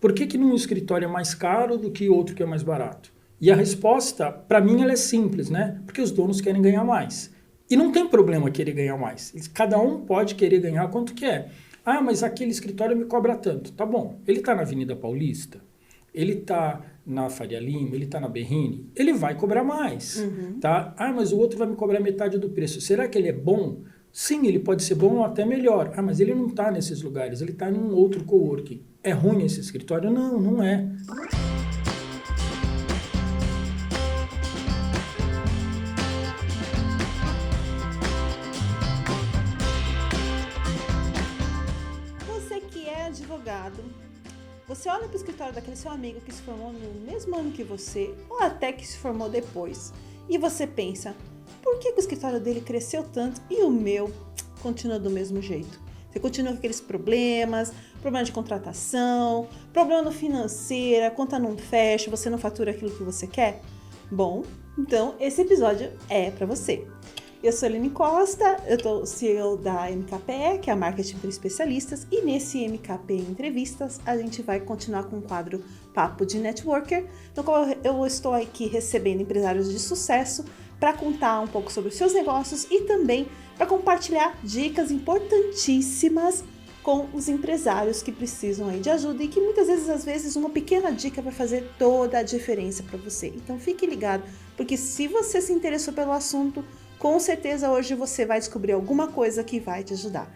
por que num escritório é mais caro do que outro que é mais barato? E a resposta, para mim, ela é simples, né? Porque os donos querem ganhar mais. E não tem problema querer ganhar mais. Cada um pode querer ganhar quanto quer. Ah, mas aquele escritório me cobra tanto. Tá bom, ele está na Avenida Paulista, ele está na Faria Lima, ele está na Berrini, ele vai cobrar mais. Tá? Ah, mas o outro vai me cobrar metade do preço. Será que ele é bom? Sim, ele pode ser bom ou até melhor. Ah, mas ele não está nesses lugares, ele está em um outro coworking. É ruim esse escritório? Não, não é. Advogado, você olha para o escritório daquele seu amigo que se formou no mesmo ano que você, ou até que se formou depois, e você pensa, por que o escritório dele cresceu tanto e o meu continua do mesmo jeito? Você continua com aqueles problemas, problema de contratação, problema no financeiro, a conta não fecha, você não fatura aquilo que você quer? Bom, então esse episódio é para você. Eu sou a Aline Costa, eu sou CEO da MKPE, que é a Marketing para Especialistas, e nesse MKP Entrevistas a gente vai continuar com o quadro Papo de Networker, no qual eu estou aqui recebendo empresários de sucesso para contar um pouco sobre os seus negócios e também para compartilhar dicas importantíssimas com os empresários que precisam aí de ajuda e que muitas vezes, às vezes, uma pequena dica vai fazer toda a diferença para você. Então fique ligado, porque se você se interessou pelo assunto, com certeza hoje você vai descobrir alguma coisa que vai te ajudar.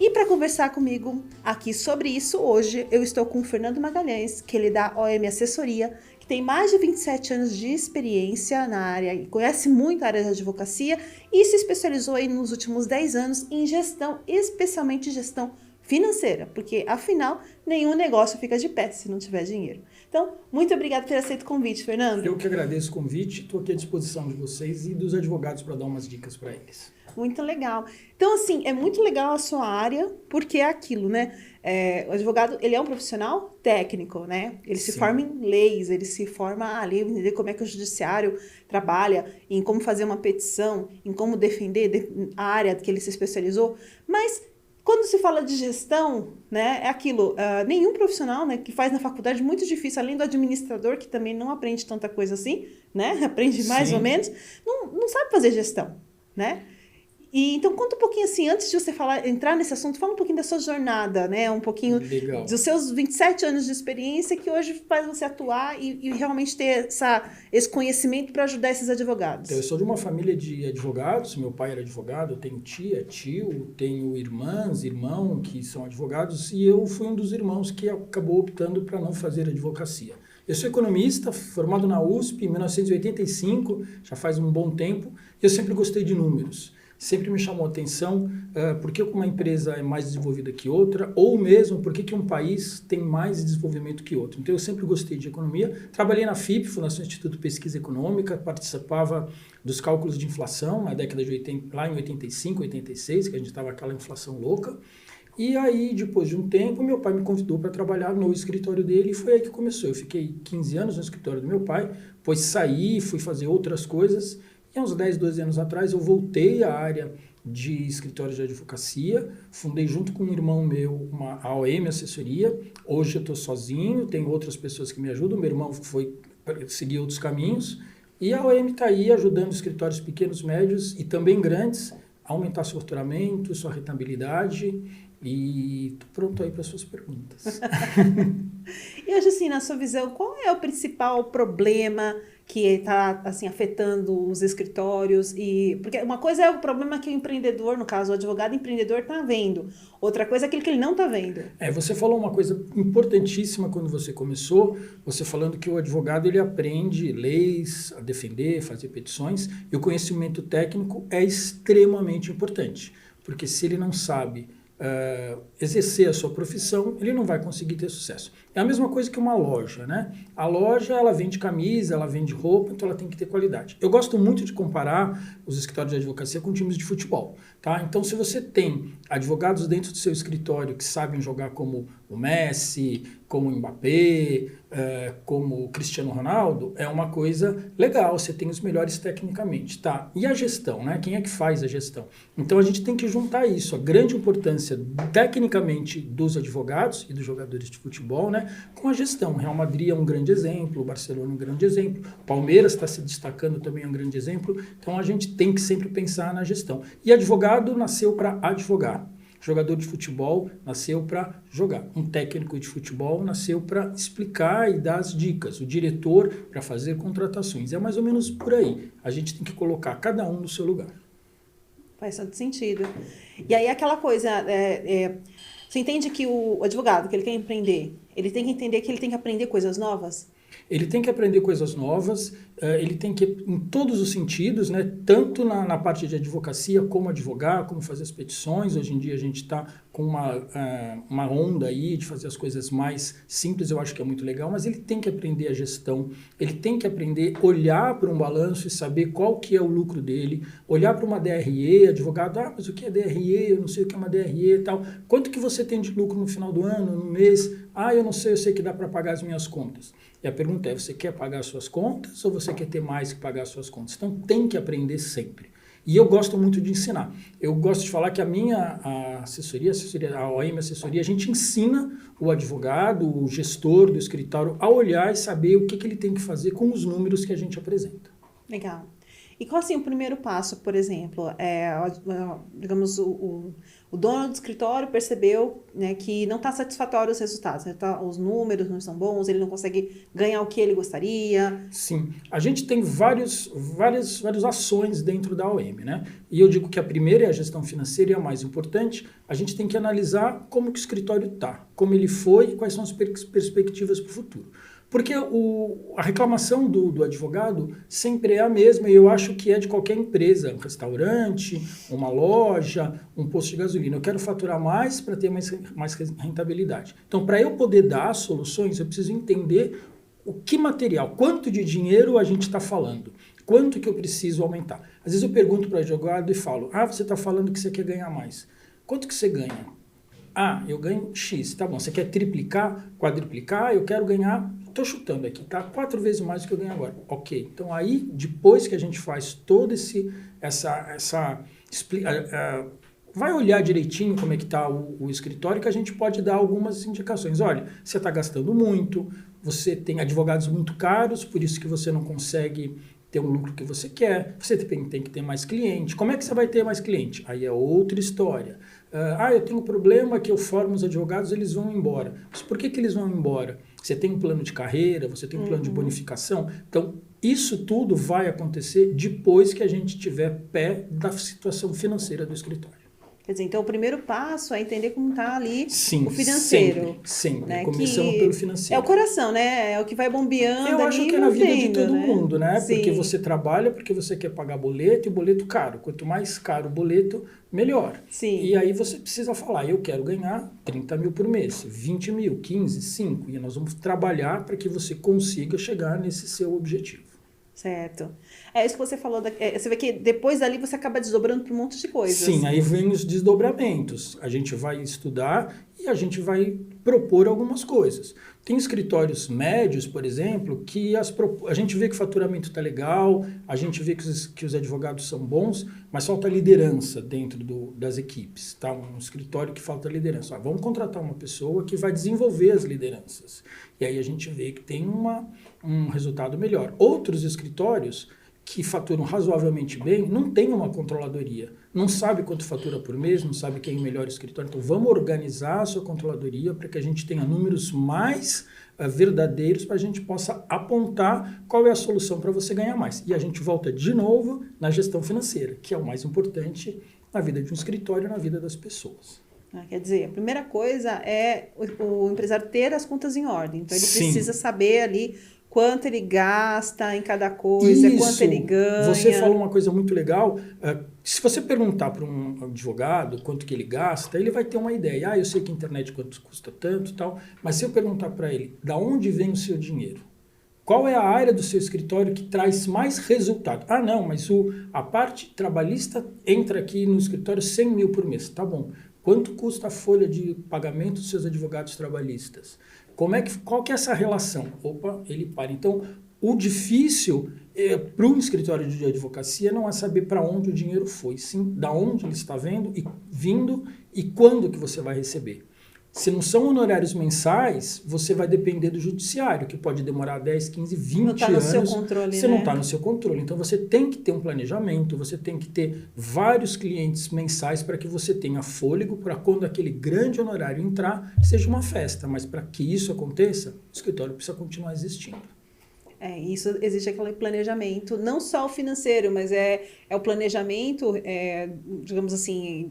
E para conversar comigo aqui sobre isso, hoje eu estou com o Fernando Magalhães, que ele é da OM Assessoria, que tem mais de 27 anos de experiência na área e conhece muito a área da advocacia e se especializou aí nos últimos 10 anos em gestão, especialmente gestão financeira, porque afinal nenhum negócio fica de pé se não tiver dinheiro. Então, muito obrigada por ter aceito o convite, Fernando. Eu que agradeço o convite, estou aqui à disposição de vocês e dos advogados para dar umas dicas para eles. Muito legal. Então, assim, é muito legal a sua área, porque é aquilo, né? O advogado, ele é um profissional técnico, né? Ele se forma em leis, ele se forma ali, entender como é que o judiciário trabalha, em como fazer uma petição, em como defender a área que ele se especializou, mas quando se fala de gestão, né, é aquilo, nenhum profissional, né, que faz na faculdade muito difícil, além do administrador, que também não aprende tanta coisa assim, né, aprende mais ou menos, não sabe fazer gestão, né? E então conta um pouquinho assim, antes de você entrar nesse assunto, fala um pouquinho da sua jornada, né? Um pouquinho dos seus 27 anos de experiência que hoje faz você atuar e realmente ter esse conhecimento para ajudar esses advogados. Eu sou de uma família de advogados, meu pai era advogado, eu tenho tia, tio, tenho irmãs, irmão que são advogados e eu fui um dos irmãos que acabou optando para não fazer advocacia. Eu sou economista, formado na USP em 1985, já faz um bom tempo, e eu sempre gostei de números. Sempre me chamou a atenção por que uma empresa é mais desenvolvida que outra, ou mesmo por que um país tem mais desenvolvimento que outro. Então, eu sempre gostei de economia. Trabalhei na FIP, Fundação Instituto de Pesquisa Econômica, participava dos cálculos de inflação na década de 80, lá em 85, 86, que a gente estava aquela inflação louca. E aí, depois de um tempo, meu pai me convidou para trabalhar no escritório dele e foi aí que começou. Eu fiquei 15 anos no escritório do meu pai, depois saí, fui fazer outras coisas. E há uns 10, 12 anos atrás, eu voltei à área de escritório de advocacia, fundei junto com um irmão meu a OM Assessoria. Hoje eu estou sozinho, tenho outras pessoas que me ajudam, meu irmão foi seguir outros caminhos. E a OM está aí ajudando escritórios pequenos, médios e também grandes a aumentar seu faturamento, sua rentabilidade. E estou pronto aí para as suas perguntas. E hoje, assim, na sua visão, qual é o principal problema que está assim, afetando os escritórios? Porque uma coisa é o problema que o empreendedor, no caso o advogado empreendedor, está vendo. Outra coisa é aquilo que ele não está vendo. Você falou uma coisa importantíssima quando você começou, você falando que o advogado ele aprende leis, a defender, fazer petições, e o conhecimento técnico é extremamente importante, porque se ele não sabe exercer a sua profissão, ele não vai conseguir ter sucesso. É a mesma coisa que uma loja, né? A loja, ela vende camisa, ela vende roupa, então ela tem que ter qualidade. Eu gosto muito de comparar os escritórios de advocacia com times de futebol, tá? Então, se você tem advogados dentro do seu escritório que sabem jogar como o Messi, como o Mbappé, como o Cristiano Ronaldo, é uma coisa legal, você tem os melhores tecnicamente, tá? E a gestão, né? Quem é que faz a gestão? Então a gente tem que juntar isso, a grande importância tecnicamente dos advogados e dos jogadores de futebol, né? Com a gestão. O Real Madrid é um grande exemplo, o Barcelona é um grande exemplo, o Palmeiras está se destacando também, é um grande exemplo. Então a gente tem que sempre pensar na gestão. E advogado nasceu para advogar. Jogador de futebol nasceu para jogar. Um técnico de futebol nasceu para explicar e dar as dicas. O diretor para fazer contratações. É mais ou menos por aí. A gente tem que colocar cada um no seu lugar. Faz todo sentido. E aí aquela coisa, você entende que o advogado que ele quer empreender, ele tem que entender que ele tem que aprender coisas novas? Ele tem que aprender coisas novas, ele tem que, em todos os sentidos, né, tanto na parte de advocacia, como advogar, como fazer as petições. Hoje em dia a gente está com uma onda aí de fazer as coisas mais simples, eu acho que é muito legal, mas ele tem que aprender a gestão, ele tem que aprender a olhar para um balanço e saber qual que é o lucro dele, olhar para uma DRE, advogado, mas o que é DRE? Eu não sei o que é uma DRE e tal. Quanto que você tem de lucro no final do ano, no mês? Eu não sei, eu sei que dá para pagar as minhas contas. E a pergunta é, você quer pagar as suas contas ou você quer ter mais que pagar as suas contas? Então tem que aprender sempre. E eu gosto muito de ensinar. Eu gosto de falar que a assessoria, a OM Assessoria, a gente ensina o advogado, o gestor do escritório a olhar e saber o que ele tem que fazer com os números que a gente apresenta. Legal. E qual assim o primeiro passo, por exemplo? Digamos, o dono do escritório percebeu, né, que não está satisfatório os resultados, né, os números não estão bons, ele não consegue ganhar o que ele gostaria. Sim, a gente tem várias ações dentro da OM, né? E eu digo que a primeira é a gestão financeira e a mais importante. A gente tem que analisar como que o escritório está, como ele foi e quais são as perspectivas para o futuro. Porque a reclamação do advogado sempre é a mesma, e eu acho que é de qualquer empresa, um restaurante, uma loja, um posto de gasolina. Eu quero faturar mais para ter mais rentabilidade. Então, para eu poder dar soluções, eu preciso entender o que material, quanto de dinheiro a gente está falando, quanto que eu preciso aumentar. Às vezes eu pergunto para o advogado e falo, você está falando que você quer ganhar mais. Quanto que você ganha? Eu ganho X, tá bom. Você quer triplicar, quadriplicar? Eu quero ganhar, estou chutando aqui, tá? 4 vezes mais do que eu ganho agora. Ok. Então aí, depois que a gente faz todo vai olhar direitinho como é que está o escritório, que a gente pode dar algumas indicações. Olha, você está gastando muito, você tem advogados muito caros, por isso que você não consegue ter um lucro que você quer, você tem que ter mais cliente. Como é que você vai ter mais cliente? Aí é outra história. Eu tenho um problema que eu formo os advogados, eles vão embora. Mas por que eles vão embora? Você tem um plano de carreira, você tem um plano de bonificação. Então, isso tudo vai acontecer depois que a gente tiver pé da situação financeira do escritório. Quer dizer, então o primeiro passo é entender como está ali Sim, o financeiro. Sempre. Né? Começamos pelo financeiro. É o coração, né? É o que vai bombeando. Eu acho que é na vida de todo né? mundo, né? Sim. Porque você trabalha, porque você quer pagar boleto e boleto caro. Quanto mais caro o boleto, melhor. Sim. E aí você precisa falar, eu quero ganhar 30 mil por mês, 20 mil, 15, 5. E nós vamos trabalhar para que você consiga chegar nesse seu objetivo. Certo. É isso que você falou. Você vê que depois dali você acaba desdobrando para um monte de coisas. Sim, aí vem os desdobramentos. A gente vai estudar e a gente vai propor algumas coisas. Tem escritórios médios, por exemplo, que a gente vê que o faturamento está legal, a gente vê que os advogados são bons, mas falta liderança dentro das equipes. Tá? Um escritório que falta liderança. Vamos contratar uma pessoa que vai desenvolver as lideranças. E aí a gente vê que tem um resultado melhor. Outros escritórios que faturam razoavelmente bem, não tem uma controladoria, não sabe quanto fatura por mês, não sabe quem é o melhor escritório. Então, vamos organizar a sua controladoria para que a gente tenha números mais verdadeiros para a gente possa apontar qual é a solução para você ganhar mais. E a gente volta de novo na gestão financeira, que é o mais importante na vida de um escritório e na vida das pessoas. Quer dizer, a primeira coisa é o empresário ter as contas em ordem. Então, ele Sim. precisa saber ali quanto ele gasta em cada coisa, Isso. quanto ele ganha. Você falou uma coisa muito legal. Se você perguntar para um advogado quanto que ele gasta, ele vai ter uma ideia. Eu sei que a internet quanto custa tanto e tal, mas se eu perguntar para ele, da onde vem o seu dinheiro? Qual é a área do seu escritório que traz mais resultado? Não, mas a parte trabalhista entra aqui no escritório 100 mil por mês. Tá bom. Quanto custa a folha de pagamento dos seus advogados trabalhistas? Qual que é essa relação? Opa, ele para. Então, o difícil para um escritório de advocacia não é saber para onde o dinheiro foi, sim da onde ele está vindo e quando que você vai receber. Se não são honorários mensais, você vai depender do judiciário, que pode demorar 10, 15, 20 anos. Não está no seu controle, Você não está no seu controle. Então, você tem que ter um planejamento, você tem que ter vários clientes mensais para que você tenha fôlego para quando aquele grande honorário entrar, seja uma festa. Mas para que isso aconteça, o escritório precisa continuar existindo. Isso existe aquele planejamento, não só o financeiro, mas é o planejamento, digamos assim,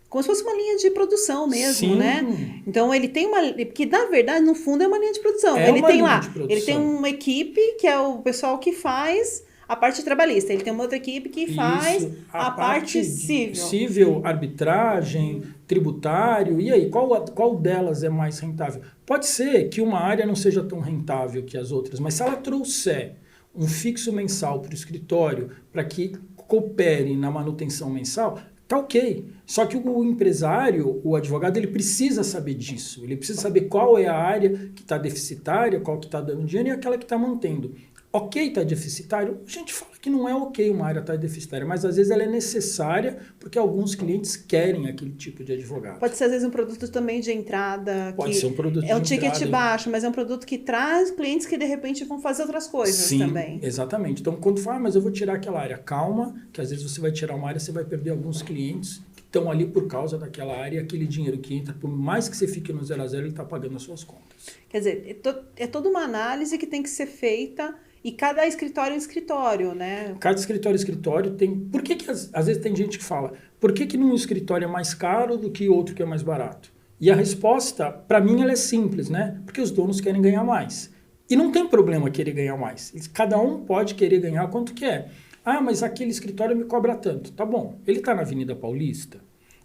como se fosse uma linha de produção mesmo, Sim. né? Então ele tem que na verdade no fundo é uma linha de produção. Ele tem uma equipe que é o pessoal que faz a parte trabalhista, ele tem uma outra equipe que faz a parte civil. Civil, arbitragem, tributário, e aí, qual delas é mais rentável? Pode ser que uma área não seja tão rentável que as outras, mas se ela trouxer um fixo mensal para o escritório, para que coopere na manutenção mensal, tá ok. Só que o empresário, o advogado, ele precisa saber disso. Ele precisa saber qual é a área que está deficitária, qual que está dando dinheiro e aquela que está mantendo. Ok, está deficitário? A gente fala que não é ok uma área estar deficitária, mas às vezes ela é necessária porque alguns clientes querem aquele tipo de advogado. Pode ser às vezes um produto também de entrada. Pode ser um produto de entrada. É um ticket baixo, mas é um produto que traz clientes que de repente vão fazer outras coisas Sim, também. Exatamente. Então quando fala, mas eu vou tirar aquela área, calma, que às vezes você vai tirar uma área, você vai perder alguns clientes que estão ali por causa daquela área e aquele dinheiro que entra, por mais que você fique no 0 a 0, ele está pagando as suas contas. Quer dizer, é toda uma análise que tem que ser feita. E cada escritório é um escritório, né? Cada escritório tem... Por que às vezes tem gente que fala, por que num escritório é mais caro do que outro que é mais barato? E a resposta, para mim, ela é simples, né? Porque os donos querem ganhar mais. E não tem problema querer ganhar mais. Cada um pode querer ganhar quanto quer. Ah, mas aquele escritório me cobra tanto. Tá bom, ele está na Avenida Paulista,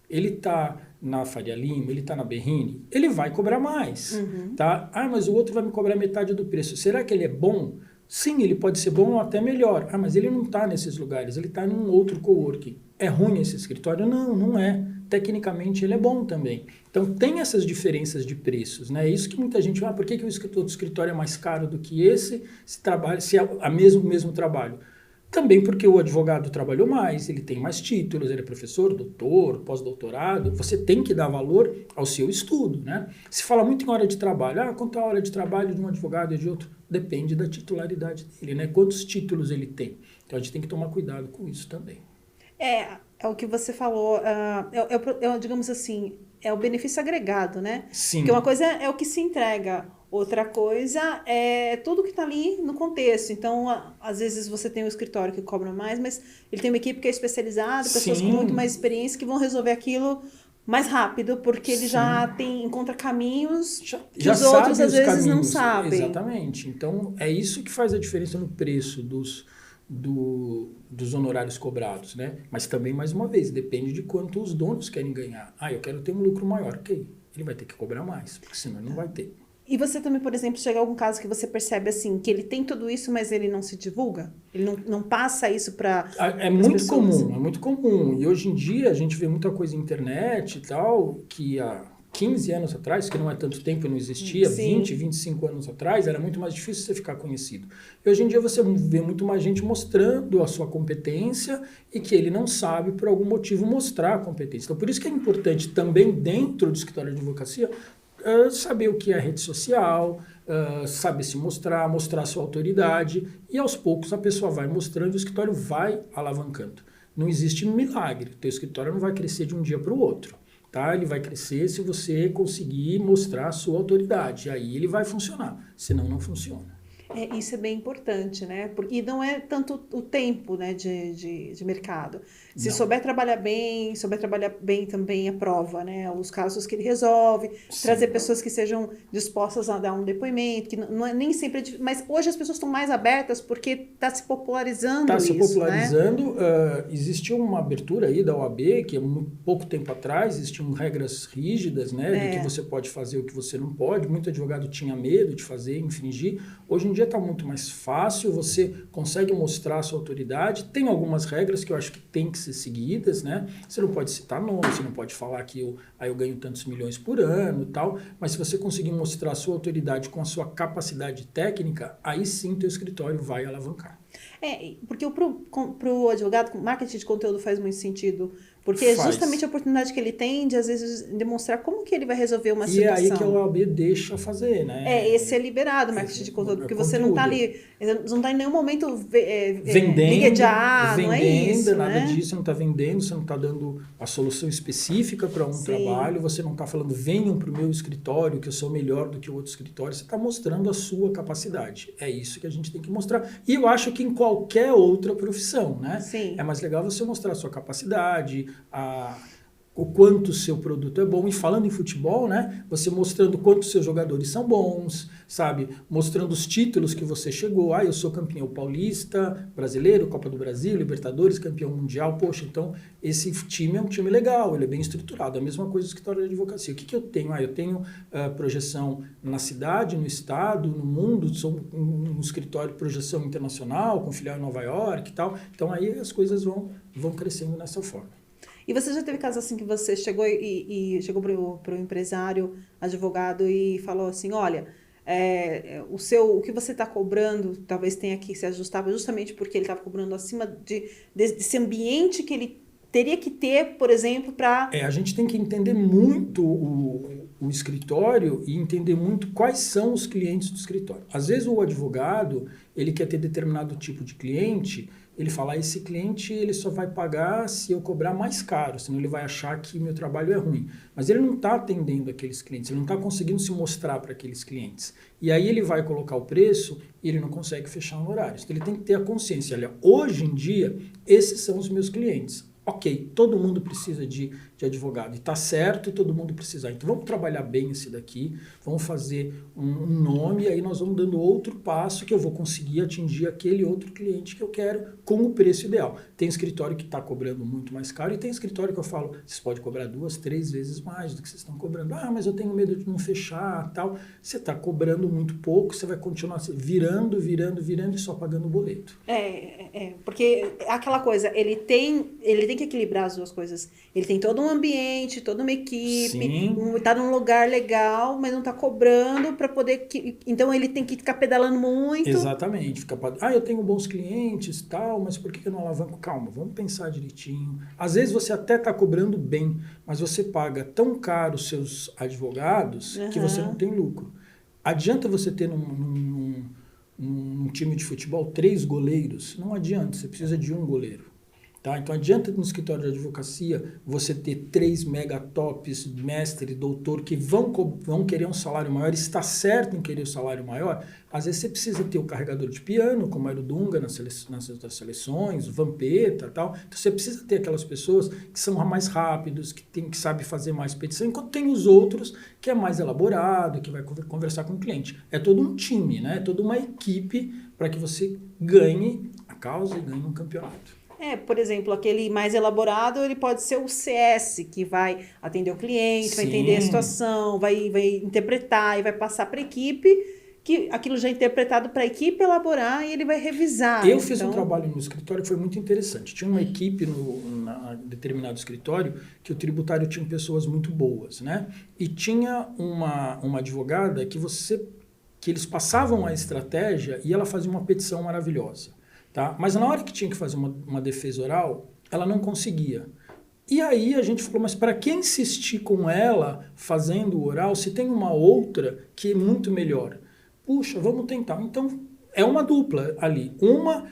ele está na Faria Lima, ele está na Berrini, ele vai cobrar mais. Tá? Ah, mas o outro vai me cobrar metade do preço. Será que ele é bom? Sim, ele pode ser bom ou até melhor. Ah, mas ele não está nesses lugares, ele está num outro coworking. É ruim esse escritório? Não, não é. Tecnicamente ele é bom também. Então tem essas diferenças de preços, né? É isso que muita gente fala, por que o escritório é mais caro do que esse, se é o mesmo trabalho? Também porque o advogado trabalhou mais, ele tem mais títulos, ele é professor, doutor, pós-doutorado. Você tem que dar valor ao seu estudo, né? Se fala muito em hora de trabalho. Ah, quanto é a hora de trabalho de um advogado e de outro? Depende da titularidade dele, né? Quantos títulos ele tem. Então a gente tem que tomar cuidado com isso também. É o que você falou, digamos assim, é o benefício agregado, né? Sim. Porque uma coisa é o que se entrega, outra coisa é tudo que está ali no contexto. Então, às vezes você tem um escritório que cobra mais, mas ele tem uma equipe que é especializada, pessoas com muito mais experiência que vão resolver aquilo mais rápido, porque ele já encontra caminhos que os outros às vezes não sabem. Exatamente. Então, é isso que faz a diferença no preço dos honorários cobrados, né? Mas também, mais uma vez, depende de quanto os donos querem ganhar. Ah, eu quero ter um lucro maior. Ok, ele vai ter que cobrar mais, porque senão ele não vai ter. E você também, por exemplo, chega a algum caso que você percebe assim, que ele tem tudo isso, mas ele não se divulga? Ele não passa isso para É muito comum. E hoje em dia a gente vê muita coisa na internet e tal, que há 15 anos atrás, que não é tanto tempo e não existia, Sim. 20, 25 anos atrás, era muito mais difícil você ficar conhecido. E hoje em dia você vê muito mais gente mostrando a sua competência e que ele não sabe, por algum motivo, mostrar a competência. Então, por isso que é importante também, dentro do escritório de advocacia, saber o que é rede social, saber se mostrar sua autoridade, e aos poucos a pessoa vai mostrando e o escritório vai alavancando. Não existe milagre, o teu escritório não vai crescer de um dia para o outro. Tá? Ele vai crescer se você conseguir mostrar a sua autoridade, aí ele vai funcionar, senão não funciona. Isso é bem importante, né? E não é tanto o tempo, né, de mercado. Se souber trabalhar bem também a prova, né? Os casos que ele resolve, trazer pessoas que sejam dispostas a dar um depoimento, que não é nem sempre... Mas hoje as pessoas estão mais abertas porque está se popularizando isso, Está se popularizando. Né? Existiu uma abertura aí da OAB, que há pouco tempo atrás existiam regras rígidas, né? De que você pode fazer o que você não pode. Muito advogado tinha medo de fazer, infringir. Hoje em Hoje em dia está muito mais fácil, você consegue mostrar a sua autoridade, tem algumas regras que eu acho que tem que ser seguidas, né? Você não pode citar nome, você não pode falar que eu ganho tantos milhões por ano e tal, mas se você conseguir mostrar a sua autoridade com a sua capacidade técnica, aí sim teu escritório vai alavancar. Porque pro advogado, marketing de conteúdo faz muito sentido. Porque é justamente a oportunidade que ele tem de, às vezes, demonstrar como que ele vai resolver uma situação. E é aí que a OAB deixa fazer, né? Esse é liberado, marketing de conteúdo, porque você não está ali, não está em nenhum momento vendendo, não é isso, nada né? disso, você não está vendendo, você não está dando a solução específica para um trabalho, você não está falando, venham para o meu escritório, que eu sou melhor do que o outro escritório, você está mostrando a sua capacidade. É isso que a gente tem que mostrar. E eu acho que em qualquer outra profissão, né? Sim. É mais legal você mostrar a sua capacidade, o quanto o seu produto é bom. E falando em futebol, né? Você mostrando quanto os seus jogadores são bons, sabe? Mostrando os títulos que você chegou. Eu sou campeão paulista, brasileiro, Copa do Brasil, Libertadores, campeão mundial. Poxa, então esse time é um time legal, ele é bem estruturado. A mesma coisa do escritório de advocacia. O que eu tenho? Eu tenho projeção na cidade, no estado, no mundo. Sou um escritório de projeção internacional, com filial em Nova York e tal. Então aí as coisas vão crescendo dessa forma. E você já teve casos assim que você chegou e chegou para o empresário, advogado e falou assim, olha, o que você está cobrando talvez tenha que se ajustar justamente porque ele estava cobrando acima desse ambiente que ele teria que ter, por exemplo, para... A gente tem que entender muito o escritório e entender muito quais são os clientes do escritório. Às vezes o advogado, ele quer ter determinado tipo de cliente, ele fala, esse cliente ele só vai pagar se eu cobrar mais caro, senão ele vai achar que meu trabalho é ruim. Mas ele não está atendendo aqueles clientes, ele não está conseguindo se mostrar para aqueles clientes. E aí ele vai colocar o preço e ele não consegue fechar no horário. Então ele tem que ter a consciência, olha, hoje em dia, esses são os meus clientes. Ok, todo mundo precisa de advogado, e está certo, todo mundo precisa. Então vamos trabalhar bem esse daqui, vamos fazer um nome, e aí nós vamos dando outro passo que eu vou conseguir atingir aquele outro cliente que eu quero com o preço ideal. Tem escritório que está cobrando muito mais caro e tem escritório que eu falo, vocês podem cobrar 2, 3 vezes mais do que vocês estão cobrando. Mas eu tenho medo de não fechar, tal. Você está cobrando muito pouco, você vai continuar virando e só pagando o boleto. Porque aquela coisa, ele tem que equilibrar as duas coisas. Ele tem todo um ambiente, toda uma equipe, está num lugar legal, mas não está cobrando para poder... Então ele tem que ficar pedalando muito. Exatamente. Eu tenho bons clientes, tal, mas por que eu não alavanco? Calma, vamos pensar direitinho. Às vezes você até está cobrando bem, mas você paga tão caro os seus advogados que você não tem lucro. Adianta você ter num time de futebol 3 goleiros? Não adianta, você precisa de um goleiro. Tá? Então adianta no escritório de advocacia você ter 3 megatops, mestre, doutor, que vão querer um salário maior, está certo em querer o salário maior. Às vezes você precisa ter o carregador de piano, como era o Dunga nas outras seleções, o Vampeta e tal. Então você precisa ter aquelas pessoas que são mais rápidos, que sabem fazer mais petição, enquanto tem os outros que é mais elaborado, que vai conversar com o cliente. É todo um time, né? É toda uma equipe para que você ganhe a causa e ganhe um campeonato. Por exemplo, aquele mais elaborado, ele pode ser o CS, que vai atender o cliente, vai entender a situação, vai interpretar e vai passar para a equipe, que aquilo já é interpretado para a equipe elaborar e ele vai revisar. Eu fiz um trabalho no escritório que foi muito interessante. Tinha uma equipe na determinado escritório que o tributário tinha pessoas muito boas, né? E tinha uma advogada que eles passavam a estratégia e ela fazia uma petição maravilhosa. Tá? Mas na hora que tinha que fazer uma defesa oral, ela não conseguia. E aí a gente falou, mas para que insistir com ela fazendo o oral se tem uma outra que é muito melhor? Puxa, vamos tentar. Então é uma dupla ali. Uma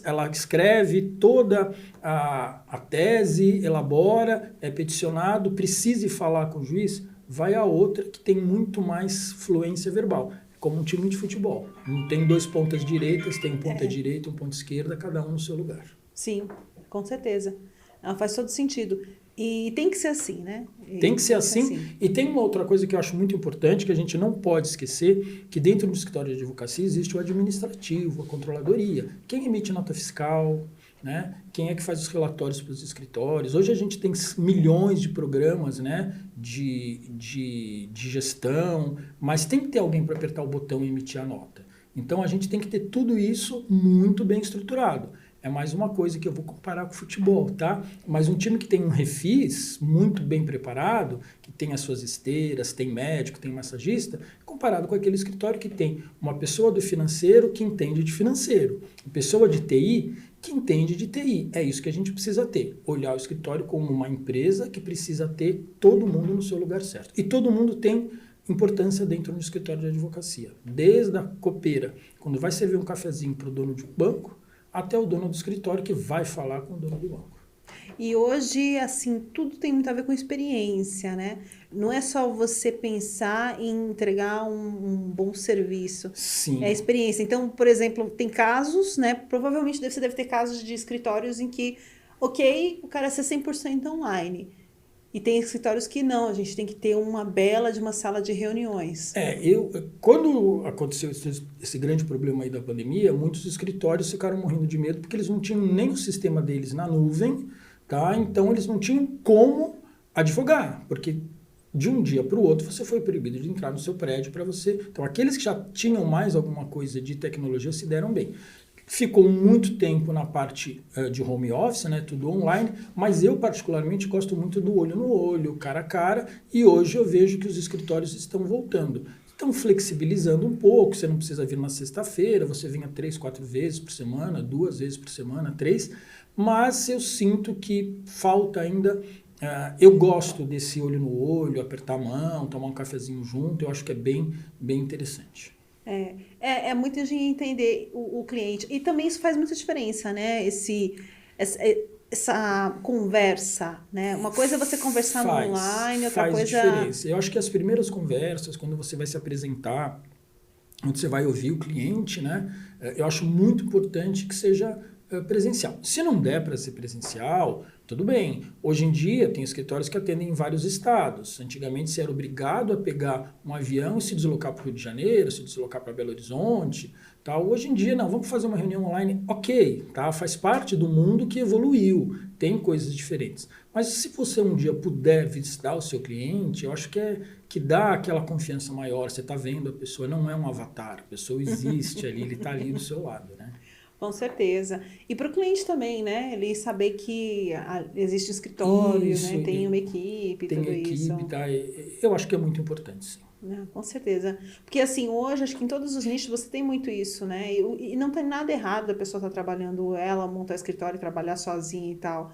ela escreve toda a tese, elabora, é peticionado, precise falar com o juiz, vai a outra que tem muito mais fluência verbal. Como um time de futebol. Não tem 2 pontas direitas, tem um ponta direita, um ponta esquerda, cada um no seu lugar. Sim, com certeza. Faz todo sentido. E tem que ser assim, né? Tem que ser assim. E tem uma outra coisa que eu acho muito importante, que a gente não pode esquecer, que dentro do escritório de advocacia existe o administrativo, a controladoria. Quem emite nota fiscal, né? Quem é que faz os relatórios para os escritórios? Hoje a gente tem milhões de programas, né? de gestão, mas tem que ter alguém para apertar o botão e emitir a nota. Então, a gente tem que ter tudo isso muito bem estruturado. É mais uma coisa que eu vou comparar com o futebol, tá? Mas um time que tem um refis muito bem preparado, que tem as suas esteiras, tem médico, tem massagista, comparado com aquele escritório que tem uma pessoa do financeiro que entende de financeiro, uma pessoa de TI que entende de TI. É isso que a gente precisa ter. Olhar o escritório como uma empresa que precisa ter todo mundo no seu lugar certo. E todo mundo tem importância dentro do escritório de advocacia. Desde a copeira, quando vai servir um cafezinho para o dono de um banco, até o dono do escritório que vai falar com o dono do banco. E hoje, assim, tudo tem muito a ver com experiência, né? Não é só você pensar em entregar um bom serviço. Sim. É a experiência. Então, por exemplo, tem casos, né? Provavelmente você deve ter casos de escritórios em que, ok, o cara é 100% online. E tem escritórios que não, a gente tem que ter uma bela de uma sala de reuniões. Quando aconteceu esse grande problema aí da pandemia, muitos escritórios ficaram morrendo de medo porque eles não tinham nem o sistema deles na nuvem, tá? Então eles não tinham como advogar, porque de um dia para o outro você foi proibido de entrar no seu prédio para você. Então aqueles que já tinham mais alguma coisa de tecnologia se deram bem. Ficou muito tempo na parte de home office, né, tudo online, mas eu particularmente gosto muito do olho no olho, cara a cara, e hoje eu vejo que os escritórios estão voltando. Estão flexibilizando um pouco, você não precisa vir na sexta-feira, você vinha 3, 4 vezes por semana, 2 vezes por semana, 3, mas eu sinto que falta ainda. Eu gosto desse olho no olho, apertar a mão, tomar um cafezinho junto, eu acho que é bem, bem interessante. É muito de entender o cliente. E também isso faz muita diferença, né? Essa conversa, né? Uma coisa é você conversar no online, outra coisa... Faz diferença. Eu acho que as primeiras conversas, quando você vai se apresentar, onde você vai ouvir o cliente, né? Eu acho muito importante que seja presencial. Se não der para ser presencial, tudo bem. Hoje em dia, tem escritórios que atendem em vários estados. Antigamente, você era obrigado a pegar um avião e se deslocar para o Rio de Janeiro, se deslocar para Belo Horizonte. Tá? Hoje em dia, não, vamos fazer uma reunião online. Ok, tá? Faz parte do mundo que evoluiu. Tem coisas diferentes. Mas se você um dia puder visitar o seu cliente, eu acho que dá aquela confiança maior. Você está vendo a pessoa, não é um avatar. A pessoa existe ali, ele está ali do seu lado, né? Com certeza. E para o cliente também, né? Ele saber que existe um escritório, Isso, né? Tem uma equipe, tem tudo equipe, isso. Tá? Eu acho que é muito importante, sim. Com certeza. Porque assim, hoje, acho que em todos os nichos você tem muito isso, né? E não tem nada errado da pessoa estar trabalhando, ela montar escritório e trabalhar sozinha e tal.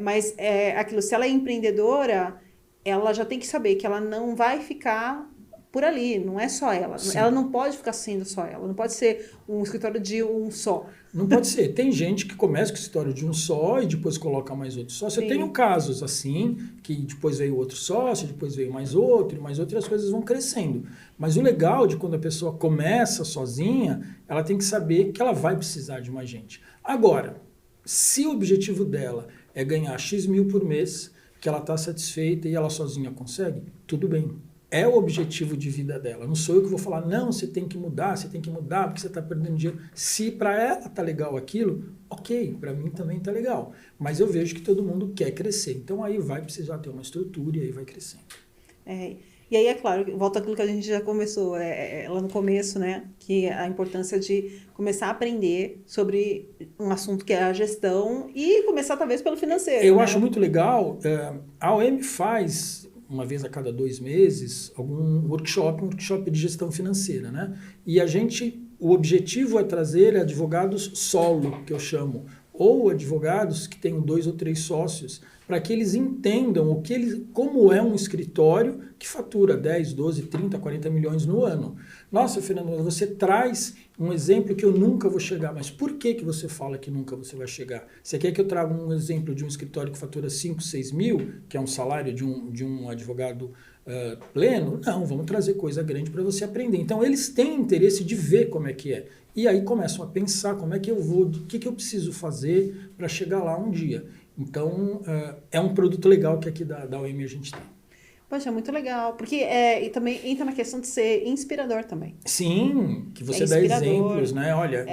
Mas aquilo, se ela é empreendedora, ela já tem que saber que ela não vai ficar por ali, não é só ela. Sim. Ela não pode ficar sendo só ela, não pode ser um escritório de um só. Não pode ser. Tem gente que começa com o escritório de um só e depois coloca mais outro sócio. Eu tenho casos assim, que depois veio outro sócio, depois veio mais outro e as coisas vão crescendo. Mas o legal de quando a pessoa começa sozinha, ela tem que saber que ela vai precisar de mais gente. Agora, se o objetivo dela é ganhar X mil por mês, que ela está satisfeita e ela sozinha consegue, tudo bem. É o objetivo de vida dela. Não sou eu que vou falar, não, você tem que mudar porque você está perdendo dinheiro. Se para ela tá legal aquilo, ok, para mim também tá legal. Mas eu vejo que todo mundo quer crescer. Então aí vai precisar ter uma estrutura e aí vai crescendo. E aí, é claro, volta àquilo que a gente já começou lá no começo, né? Que a importância de começar a aprender sobre um assunto que é a gestão e começar talvez pelo financeiro. Eu acho muito legal, a OM faz uma vez a cada 2 meses, um workshop de gestão financeira, né? E o objetivo é trazer advogados solo, que eu chamo, ou advogados que tenham 2 ou 3 sócios, para que eles entendam como é um escritório que fatura 10, 12, 30, 40 milhões no ano. Nossa, Fernando, você traz um exemplo que eu nunca vou chegar, mas por que você fala que nunca você vai chegar? Você quer que eu traga um exemplo de um escritório que fatura 5, 6 mil, que é um salário de um advogado pleno? Não, vamos trazer coisa grande para você aprender. Então, eles têm interesse de ver como é que é. E aí começam a pensar como é que eu vou, o que eu preciso fazer para chegar lá um dia. Então, é um produto legal que aqui da OM a gente tem. Poxa, muito legal. Porque e também entra na questão de ser inspirador também. Sim, que você dá exemplos, né? Olha,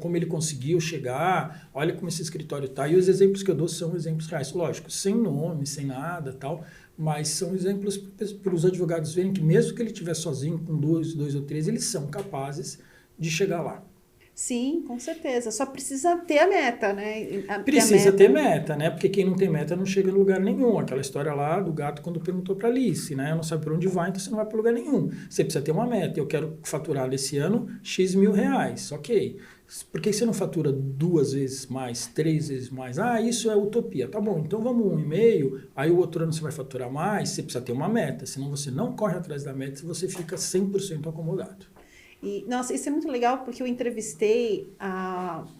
como ele conseguiu chegar, olha como esse escritório tá. E os exemplos que eu dou são exemplos reais. Lógico, sem nome, sem nada tal, mas são exemplos para os advogados verem que mesmo que ele estiver sozinho, com 2 ou 3, eles são capazes Uhum. chegar lá. Sim, com certeza. Só precisa ter a meta, né? Precisa ter meta, né? Porque quem não tem meta não chega em lugar nenhum. Aquela história lá do gato quando perguntou para Alice, né? Não sabe para onde vai, então você não vai para lugar nenhum. Você precisa ter uma meta. Eu quero faturar nesse ano X mil reais. Ok. Por que você não fatura 2 vezes mais, 3 vezes mais? Ah, isso é utopia. Tá bom, então vamos 1,5. Aí o outro ano você vai faturar mais. Você precisa ter uma meta. Senão você não corre atrás da meta e você fica 100% acomodado. E, nossa, isso é muito legal porque eu entrevistei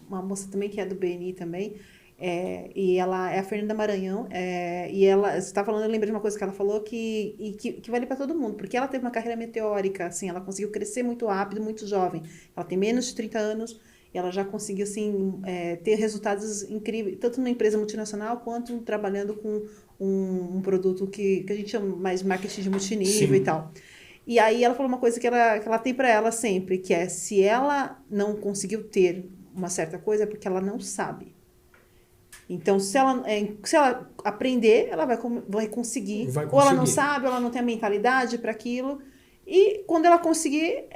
uma moça também que é do BNI também, e ela é a Fernanda Maranhão, e ela, você está falando, eu lembrei de uma coisa que ela falou que vale para todo mundo, porque ela teve uma carreira meteórica, assim, ela conseguiu crescer muito rápido, muito jovem, ela tem menos de 30 anos, e ela já conseguiu, assim, ter resultados incríveis, tanto numa empresa multinacional, quanto trabalhando com um produto que a gente chama mais marketing de multinível. Sim. E tal. E aí ela falou uma coisa que ela tem para ela sempre, que é, se ela não conseguiu ter uma certa coisa, é porque ela não sabe. Então, se ela aprender, ela vai conseguir. Ou ela não sabe, ou ela não tem a mentalidade para aquilo. E quando ela conseguir,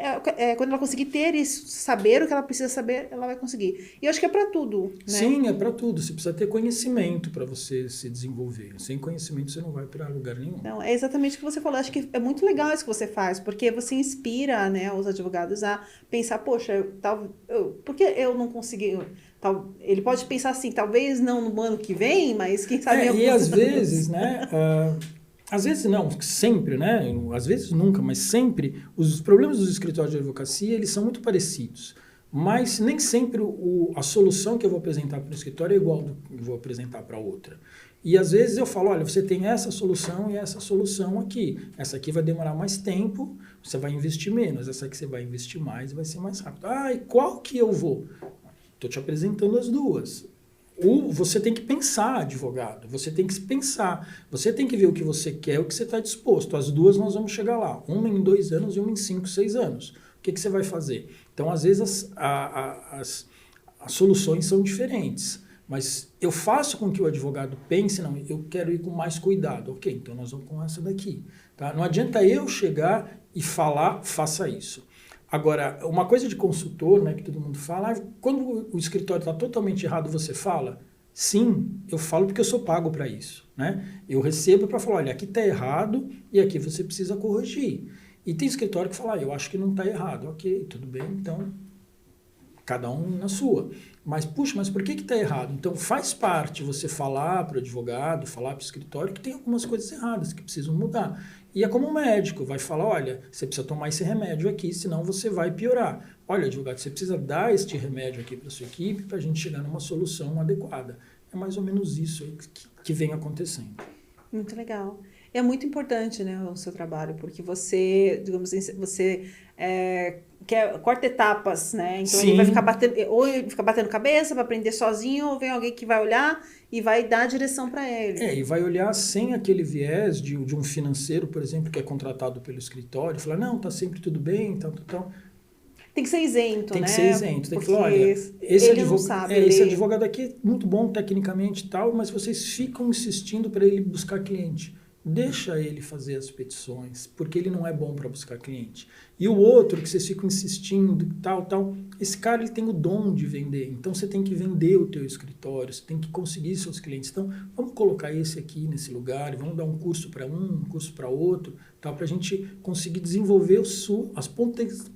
ter isso, saber o que ela precisa saber, ela vai conseguir. E eu acho que é para tudo, né? Sim, é para tudo. Você precisa ter conhecimento para você se desenvolver. Sem conhecimento, você não vai para lugar nenhum. Não, é exatamente o que você falou. Acho que é muito legal isso que você faz, porque você inspira, né, os advogados a pensar, poxa, por que eu não consegui... Ele pode pensar assim, talvez não no ano que vem, mas quem sabe... E às vezes, né... Às vezes não, sempre, né? Às vezes nunca, mas sempre, os problemas dos escritórios de advocacia, eles são muito parecidos. Mas nem sempre a solução que eu vou apresentar para o escritório é igual do que eu vou apresentar para outra. E às vezes eu falo, olha, você tem essa solução e essa solução aqui. Essa aqui vai demorar mais tempo, você vai investir menos. Essa aqui você vai investir mais e vai ser mais rápido. Ah, e qual que eu vou? Estou te apresentando as duas. Você tem que pensar, advogado, você tem que pensar, você tem que ver o que você quer, o que você está disposto. As duas nós vamos chegar lá, uma em 2 anos e uma em 5, 6 anos. O que você vai fazer? Então, às vezes, as soluções são diferentes, mas eu faço com que o advogado pense, não, eu quero ir com mais cuidado. Ok, então nós vamos com essa daqui. Tá? Não adianta eu chegar e falar, faça isso. Agora, uma coisa de consultor, né, que todo mundo fala, quando o escritório está totalmente errado, você fala? Sim, eu falo porque eu sou pago para isso. Né? Eu recebo para falar, olha, aqui está errado e aqui você precisa corrigir. E tem escritório que fala, eu acho que não está errado. Ok, tudo bem, então cada um na sua. Mas, puxa, mas por que está errado? Então faz parte você falar para o advogado, falar para o escritório que tem algumas coisas erradas que precisam mudar. E é como um médico, vai falar, olha, você precisa tomar esse remédio aqui, senão você vai piorar. Olha, advogado, você precisa dar este remédio aqui para a sua equipe para a gente chegar numa solução adequada. É mais ou menos isso que vem acontecendo. Muito legal. É muito importante, né, o seu trabalho, porque você, digamos assim, corta etapas, né? Então Sim. Ele vai ficar batendo cabeça para aprender sozinho, ou vem alguém que vai olhar e vai dar a direção para ele. E vai olhar sem aquele viés de um financeiro, por exemplo, que é contratado pelo escritório, e falar, não, tá sempre tudo bem, tal. Tem que ser isento, Tem né? que ser isento. Tem que falar, olha, esse advogado aqui é muito bom tecnicamente e tal, mas vocês ficam insistindo para ele buscar cliente. Deixa ele fazer as petições, porque ele não é bom para buscar cliente. E o outro, que vocês ficam insistindo, tal, esse cara ele tem o dom de vender. Então, você tem que vender o teu escritório, você tem que conseguir seus clientes. Então, vamos colocar esse aqui nesse lugar, vamos dar um curso para um curso para outro, para a gente conseguir desenvolver as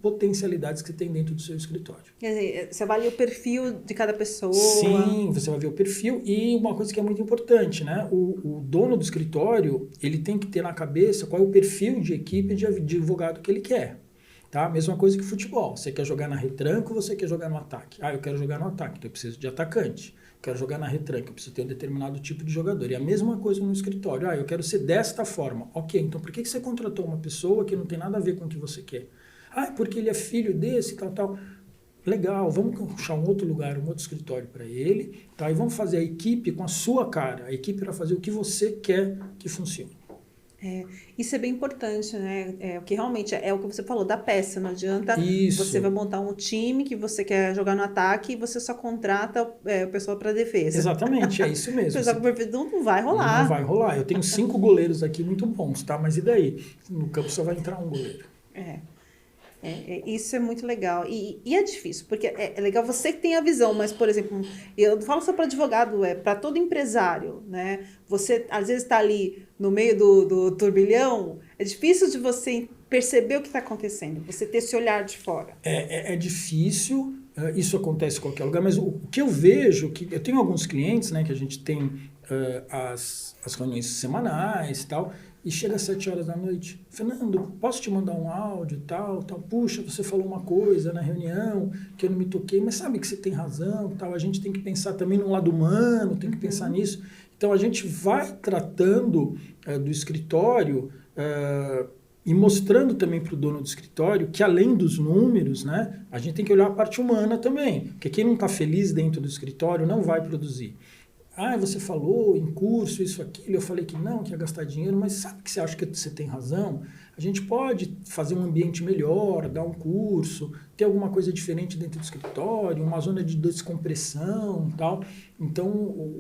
potencialidades que você tem dentro do seu escritório. Quer dizer, você avalia o perfil de cada pessoa. Sim, você vai ver o perfil. E uma coisa que é muito importante, né? O dono do escritório, ele tem que ter na cabeça qual é o perfil de equipe de advogado que ele quer. Tá? Mesma coisa que futebol. Você quer jogar na retranca ou você quer jogar no ataque? Ah, eu quero jogar no ataque, então eu preciso de atacante. Quero jogar na retranca, eu preciso ter um determinado tipo de jogador. E a mesma coisa no escritório. Ah, eu quero ser desta forma. Ok, então por que você contratou uma pessoa que não tem nada a ver com o que você quer? Ah, porque ele é filho desse, tal. Legal, vamos achar um outro lugar, um outro escritório para ele, tá? E vamos fazer a equipe com a sua cara. A equipe para fazer o que você quer que funcione. Isso é bem importante, né? Porque realmente é o que você falou, da peça. Não adianta Isso. Você vai montar um time que você quer jogar no ataque e você só contrata o pessoal para defesa. Exatamente, é isso mesmo. O pessoal não vai rolar. Não vai rolar. Eu tenho 5 goleiros aqui muito bons, tá? Mas e daí? No campo só vai entrar um goleiro. Isso é muito legal. E é difícil, porque é legal você que tem a visão, mas, por exemplo, eu não falo só para advogado, é para todo empresário, né? Você, às vezes, está ali no meio do turbilhão, é difícil de você perceber o que está acontecendo, você ter esse olhar de fora. É difícil, isso acontece em qualquer lugar, mas o que eu vejo, que eu tenho alguns clientes, né, que a gente tem as reuniões semanais e tal, e chega às 7 horas da noite. Fernando, posso te mandar um áudio e tal? Puxa, você falou uma coisa na reunião que eu não me toquei, mas sabe que você tem razão, tal. A gente tem que pensar também no lado humano, tem que pensar nisso. Então, a gente vai tratando do escritório e mostrando também para o dono do escritório que, além dos números, né, a gente tem que olhar a parte humana também. Porque quem não está feliz dentro do escritório não vai produzir. Você falou em curso, isso, aquilo, eu falei que não, que ia gastar dinheiro, mas sabe que você acha que você tem razão? A gente pode fazer um ambiente melhor, dar um curso, ter alguma coisa diferente dentro do escritório, uma zona de descompressão e tal. Então,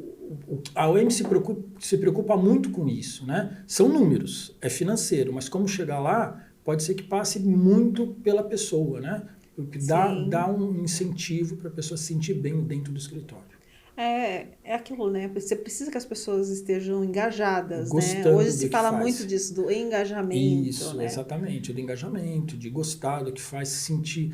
a OM se preocupa muito com isso, né? São números, é financeiro, mas como chegar lá, pode ser que passe muito pela pessoa, né? Porque dá um incentivo para a pessoa se sentir bem dentro do escritório. É aquilo, né? Você precisa que as pessoas estejam engajadas, Gostando, né? Hoje se fala faz. muito disso, do engajamento, Isso, né? exatamente, do engajamento, de gostar do que faz, se sentir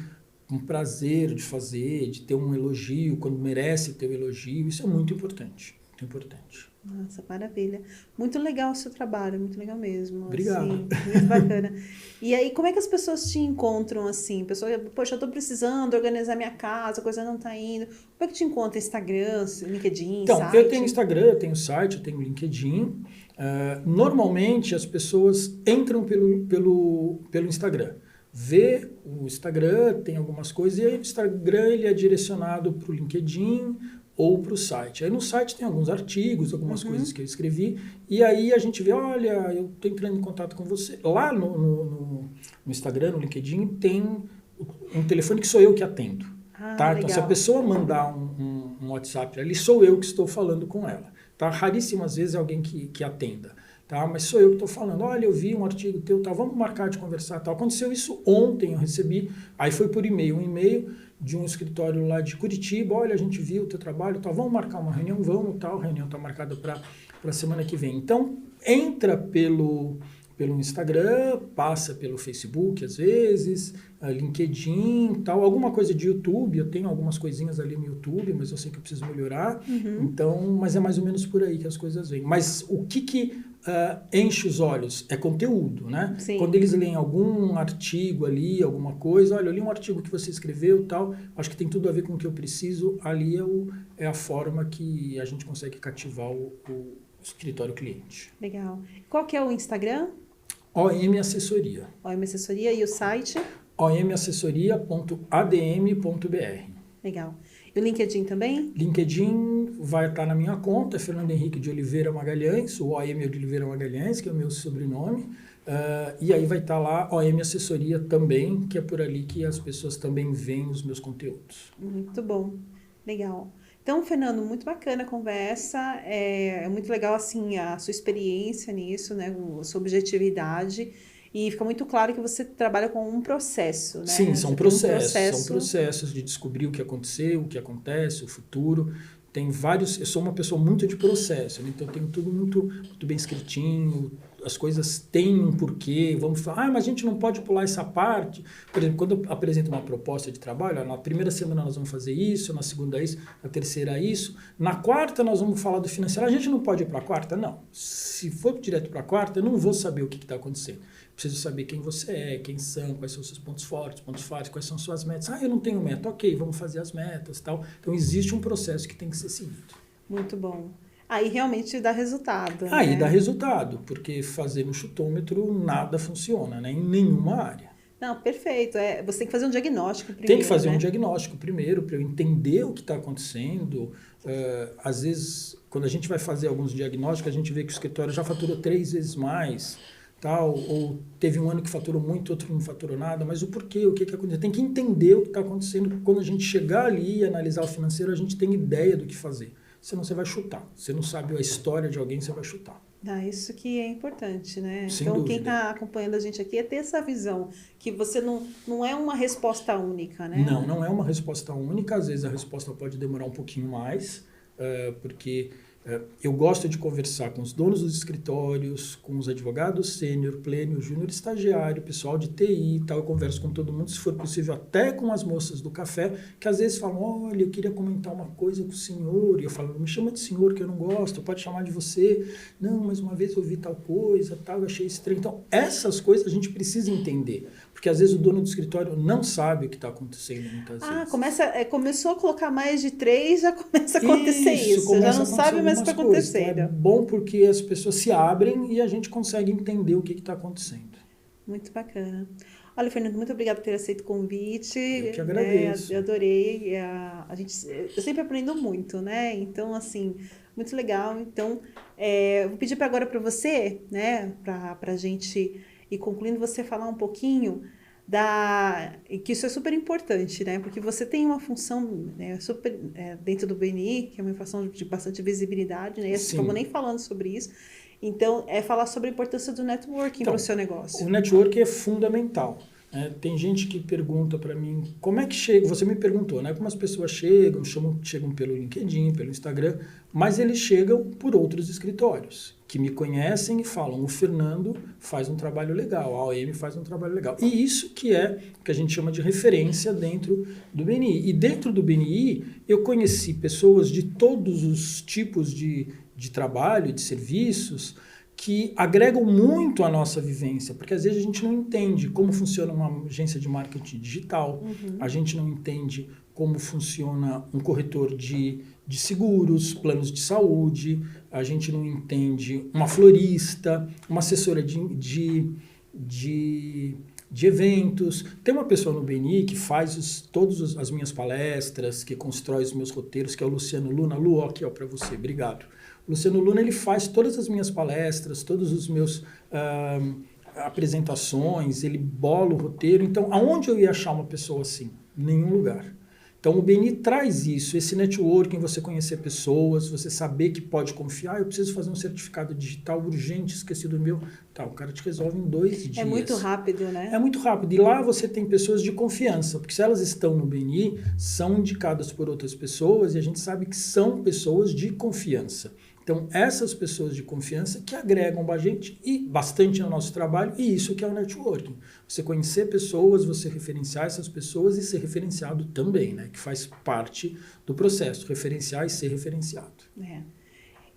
um prazer de fazer, de ter um elogio, quando merece ter o elogio, isso é muito importante, muito importante. Nossa, maravilha. Muito legal o seu trabalho, muito legal mesmo. Obrigado. Assim, muito bacana. E aí, como é que as pessoas te encontram, assim? Pessoa, poxa, eu tô precisando organizar minha casa, a coisa não tá indo. Como é que te encontra? Instagram, LinkedIn, Então, site? eu tenho Instagram, eu tenho site, eu tenho LinkedIn. Normalmente, as pessoas entram pelo Instagram. Vê o Instagram, tem algumas coisas, e aí o Instagram ele é direcionado para o LinkedIn ou para o site. Aí no site tem alguns artigos, algumas coisas que eu escrevi, e aí a gente vê, olha, eu estou entrando em contato com você. Lá no Instagram, no LinkedIn, tem um telefone que sou eu que atendo. Tá? Então, se a pessoa mandar um WhatsApp ali, sou eu que estou falando com ela. Tá? Raríssimas vezes é alguém que atenda. Tá? Mas sou eu que estou falando, olha, eu vi um artigo teu, tá, vamos marcar de conversar. Tá? Aconteceu isso ontem, eu recebi, aí foi por e-mail, um e-mail de um escritório lá de Curitiba, olha, a gente viu o teu trabalho, tá, vamos marcar uma reunião, vamos, tal, a reunião está marcada para a semana que vem. Então, entra pelo Instagram, passa pelo Facebook às vezes, LinkedIn, tal, alguma coisa de YouTube, eu tenho algumas coisinhas ali no YouTube, mas eu sei que eu preciso melhorar, então, mas é mais ou menos por aí que as coisas vêm. Mas o que enche os olhos é conteúdo, né? Sim. Quando eles leem algum artigo ali, alguma coisa, olha, eu li um artigo que você escreveu, tal, acho que tem tudo a ver com o que eu preciso, ali é a forma que a gente consegue cativar o escritório cliente. Legal. Qual que é o Instagram? OM Assessoria. OM Assessoria e o site? omassessoria.adm.br. Legal. E o LinkedIn também? LinkedIn vai estar na minha conta, é Fernando Henrique de Oliveira Magalhães, o OM de Oliveira Magalhães, que é o meu sobrenome, e aí vai estar lá OM Assessoria também, que é por ali que as pessoas também veem os meus conteúdos. Muito bom, legal. Então, Fernando, muito bacana a conversa, é muito legal assim a sua experiência nisso, né, a sua objetividade. E fica muito claro que você trabalha com um processo, né? Sim, são processos de descobrir o que aconteceu, o que acontece, o futuro. Tem vários... Eu sou uma pessoa muito de processo, né? Então eu tenho tudo muito bem escritinho, as coisas têm um porquê. Vamos falar, mas a gente não pode pular essa parte. Por exemplo, quando eu apresento uma proposta de trabalho, na primeira semana nós vamos fazer isso, na segunda isso, na terceira isso. Na quarta nós vamos falar do financeiro. A gente não pode ir para a quarta? Não. Se for direto para a quarta, eu não vou saber o que está acontecendo. Preciso saber quem você é, quem são, quais são os seus pontos fortes, quais são suas metas. Eu não tenho meta. Ok, vamos fazer as metas, tal. Então, existe um processo que tem que ser seguido. Muito bom. Aí realmente dá resultado. Aí né? dá resultado, porque fazer no chutômetro nada funciona, né? Em nenhuma área. Não, perfeito. Você tem que fazer um diagnóstico primeiro. Tem que fazer né? um diagnóstico primeiro, para eu entender o que está acontecendo. Às vezes, quando a gente vai fazer alguns diagnósticos, a gente vê que o escritório já faturou 3 vezes mais, tal, ou teve um ano que faturou muito, outro não faturou nada, mas o porquê, o que aconteceu? Tem que entender o que está acontecendo. Quando a gente chegar ali e analisar o financeiro, a gente tem ideia do que fazer. senão você vai chutar. Você não sabe a história de alguém, você vai chutar. Isso que é importante, né? Sem Então, dúvida. quem está acompanhando a gente aqui é ter essa visão, que você não é uma resposta única, né? Não é uma resposta única. Às vezes a resposta pode demorar um pouquinho mais, porque eu gosto de conversar com os donos dos escritórios, com os advogados sênior, plênio, júnior, estagiário, pessoal de TI e tal. Eu converso com todo mundo, se for possível, até com as moças do café, que às vezes falam, olha, eu queria comentar uma coisa com o senhor. E eu falo, não me chama de senhor, que eu não gosto, pode chamar de você. Não, mas uma vez eu vi tal coisa, tal, eu achei estranho. Então, essas coisas a gente precisa entender. Porque às vezes o dono do escritório não sabe o que está acontecendo muitas vezes. Começou a colocar mais de 3, já começa a acontecer isso. Já não sabe mais o que está acontecendo. Então é bom porque as pessoas se abrem e a gente consegue entender o que está acontecendo. Muito bacana. Olha, Fernando, muito obrigada por ter aceito o convite. Eu que agradeço. Eu adorei. Eu sempre aprendo muito, né? Então, assim, muito legal. Então, vou pedir agora para você, né, para a gente ir concluindo, você falar um pouquinho que isso é super importante, né? Porque você tem uma função, né, super dentro do BNI, que é uma função de bastante visibilidade, né? Estamos nem falando sobre isso. Então, falar sobre a importância do networking para o seu negócio. O networking é fundamental. Tem gente que pergunta para mim, como é que chega? Você me perguntou, né? Como as pessoas chegam pelo LinkedIn, pelo Instagram, mas eles chegam por outros escritórios, que me conhecem e falam, o Fernando faz um trabalho legal, a OM faz um trabalho legal. E isso que é o que a gente chama de referência dentro do BNI. E dentro do BNI, eu conheci pessoas de todos os tipos de trabalho, de serviços, que agregam muito à nossa vivência, porque às vezes a gente não entende como funciona uma agência de marketing digital, a gente não entende como funciona um corretor de seguros, planos de saúde, a gente não entende uma florista, uma assessora de eventos. Tem uma pessoa no BNI que faz todas as minhas palestras, que constrói os meus roteiros, que é o Luciano Luna. Lu, aqui ó, para você, obrigado. O Luciano Luna, ele faz todas as minhas palestras, todos os meus apresentações, ele bola o roteiro. Então, aonde eu ia achar uma pessoa assim? Nenhum lugar. Então, o BNI traz isso, esse networking, você conhecer pessoas, você saber que pode confiar. Eu preciso fazer um certificado digital urgente, esqueci do meu. Tá, o cara te resolve em 2 dias. É muito rápido, né? É muito rápido. E lá você tem pessoas de confiança, porque se elas estão no BNI, são indicadas por outras pessoas e a gente sabe que são pessoas de confiança. Então, essas pessoas de confiança que agregam bastante no nosso trabalho, e isso que é o networking. Você conhecer pessoas, você referenciar essas pessoas e ser referenciado também, né? Que faz parte do processo, referenciar e ser referenciado.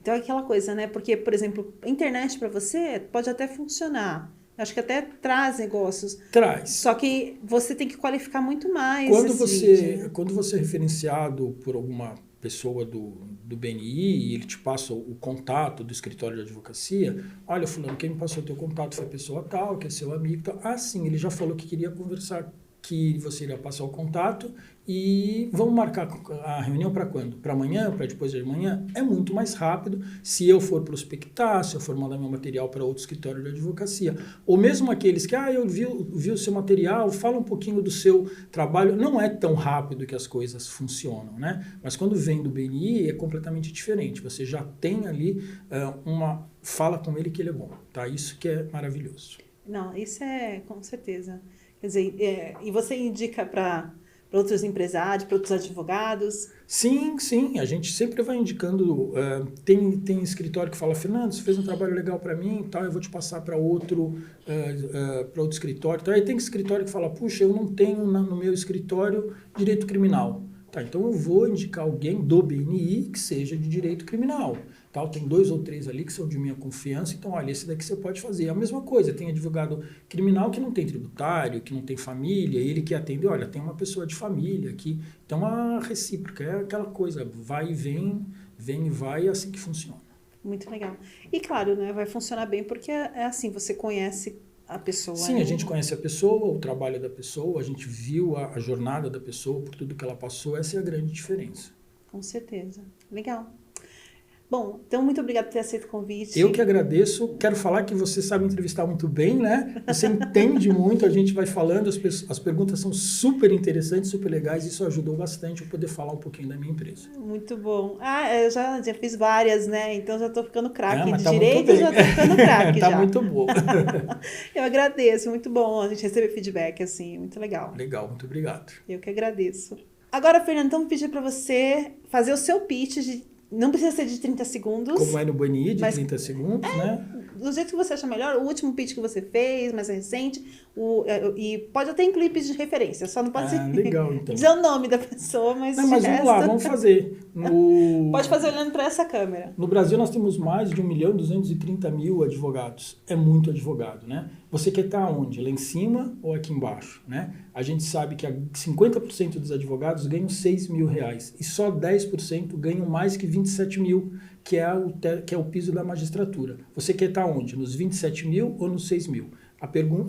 Então, é aquela coisa, né? Porque, por exemplo, a internet para você pode até funcionar. Acho que até traz negócios. Traz. Só que você tem que qualificar muito mais quando você é referenciado por alguma pessoa do BNI e ele te passa o contato do escritório de advocacia, olha, fulano, quem me passou o teu contato foi a pessoa tal, que é seu amigo tal. Ah, sim, ele já falou que queria conversar, que você iria passar o contato e vamos marcar a reunião para quando? Para amanhã? Para depois de amanhã? É muito mais rápido se eu for prospectar, se eu for mandar meu material para outro escritório de advocacia. Ou mesmo aqueles que, eu vi o seu material, fala um pouquinho do seu trabalho. Não é tão rápido que as coisas funcionam, né? Mas quando vem do BNI é completamente diferente. Você já tem ali fala com ele que ele é bom, tá? Isso que é maravilhoso. Não, isso é com certeza. Quer dizer, e você indica para outros empresários, para outros advogados? Sim, a gente sempre vai indicando. Tem escritório que fala, Fernando, você fez um trabalho legal para mim, tal, eu vou te passar para outro escritório. Então, aí tem escritório que fala, puxa, eu não tenho no meu escritório direito criminal. Tá, então eu vou indicar alguém do BNI que seja de direito criminal. Tal, tem 2 ou 3 ali que são de minha confiança, então olha, esse daqui você pode fazer. É a mesma coisa, tem advogado criminal que não tem tributário, que não tem família, ele que atende, olha, tem uma pessoa de família aqui. Então a recíproca é aquela coisa, vai e vem e vai, é assim que funciona. Muito legal. E claro, né, vai funcionar bem porque é assim, você conhece a pessoa. Sim, a gente conhece a pessoa, o trabalho da pessoa, a gente viu a jornada da pessoa por tudo que ela passou, essa é a grande diferença. Com certeza. Legal. Bom, então muito obrigada por ter aceito o convite. Eu que agradeço. Quero falar que você sabe entrevistar muito bem, né? Você entende muito, a gente vai falando, as perguntas são super interessantes, super legais. Isso ajudou bastante eu poder falar um pouquinho da minha empresa. Muito bom. Eu já fiz várias, né? Então já tô ficando craque de tá direito, já tô ficando craque tá já. muito bom. Eu agradeço, muito bom a gente receber feedback, assim, muito legal. Legal, muito obrigado. Eu que agradeço. Agora, Fernando, então vou pedir para você fazer o seu pitch não precisa ser de 30 segundos. Como é no Bani, de 30 segundos, né? Do jeito que você acha melhor, o último pitch que você fez, mais recente, e pode até incluir pitch de referência, só não pode ser legal, então. dizer o nome da pessoa, mas vamos lá, vamos fazer. Pode fazer olhando para essa câmera. No Brasil nós temos mais de 1.230.000 advogados. É muito advogado, né? Você quer estar onde? Lá em cima ou aqui embaixo, né? A gente sabe que 50% dos advogados ganham R$6.000 e só 10% ganham mais que 27 mil, que é o piso da magistratura. Você quer estar onde? Nos 27 mil ou nos 6 mil?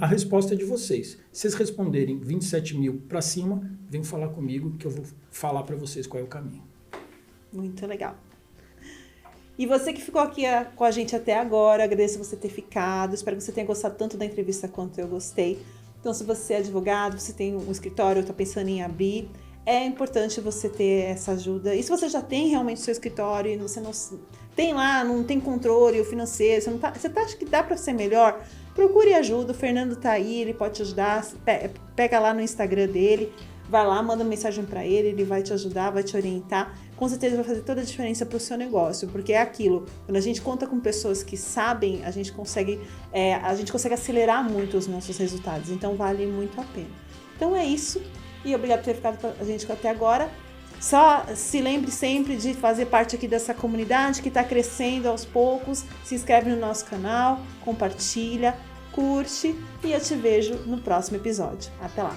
A resposta é de vocês. Se vocês responderem 27 mil para cima, venham falar comigo que eu vou falar para vocês qual é o caminho. Muito legal. E você que ficou aqui com a gente até agora, agradeço você ter ficado, espero que você tenha gostado tanto da entrevista quanto eu gostei. Então, se você é advogado, você tem um escritório, está pensando em abrir, é importante você ter essa ajuda. E se você já tem realmente o seu escritório e você não tem controle o financeiro, você acha que dá para ser melhor, procure ajuda, o Fernando tá aí, ele pode te ajudar, pega lá no Instagram dele, vai lá, manda uma mensagem para ele vai te ajudar, vai te orientar. Com certeza vai fazer toda a diferença para o seu negócio, porque é aquilo, quando a gente conta com pessoas que sabem, a gente consegue acelerar muito os nossos resultados, então vale muito a pena. Então é isso, e obrigado por ter ficado com a gente até agora. Só se lembre sempre de fazer parte aqui dessa comunidade que está crescendo aos poucos, se inscreve no nosso canal, compartilha, curte, e eu te vejo no próximo episódio. Até lá!